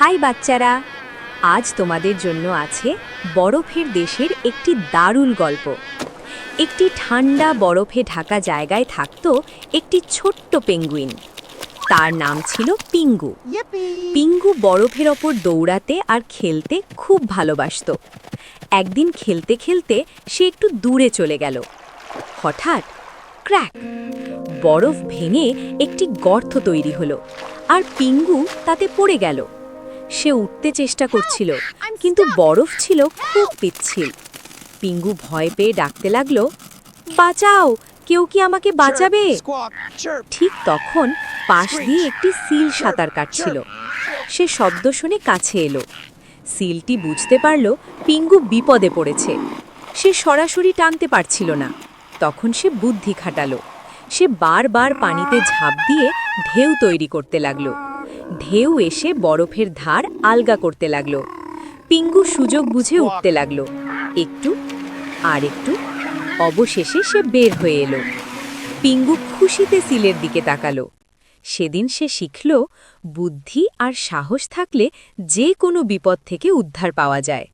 High বাচ্চারা, আজ তোমাদের জন্য আছে বরফের দেশের একটি দারুণ গল্প। একটি ঠান্ডা বরফে ঢাকা জায়গায় থাকত একটি ছোট্ট পেঙ্গুইন। তার নাম ছিল পিঙ্গু। পিঙ্গু বরফের ওপর দৌড়াতে আর খেলতে খুব ভালোবাসত। একদিন খেলতে খেলতে সে একটু দূরে চলে গেল। হঠাৎ ক্র্যাক, বরফ ভেঙে একটি গর্ত তৈরি হলো আর পিঙ্গু তাতে পড়ে গেল। সে উঠতে চেষ্টা করছিল, কিন্তু বরফ ছিল খুব পিচ্ছিল। পিঙ্গু ভয় পেয়ে ডাকতে লাগলো, বাঁচাও, কেউ কি আমাকে বাঁচাবে? ঠিক তখন পাশ দিয়ে একটি সিল সাঁতার কাটছিল। সে শব্দ শুনে কাছে এলো। সিলটি বুঝতে পারল পিঙ্গু বিপদে পড়েছে। সে সরাসরি টানতে পারছিল না। তখন সে বুদ্ধি খাটালো। সে বারবার পানিতে ঝাঁপ দিয়ে ঢেউ তৈরি করতে লাগলো। ঢেউ এসে বরফের ধার আলগা করতে লাগলো। পিঙ্গু সুযোগ বুঝে উঠতে লাগলো, একটু আর একটু। অবশেষে সে বের হয়ে এলো। পিঙ্গু খুশিতে সিলের দিকে তাকালো। সেদিন সে শিখল, বুদ্ধি আর সাহস থাকলে যে কোনো বিপদ থেকে উদ্ধার পাওয়া যায়।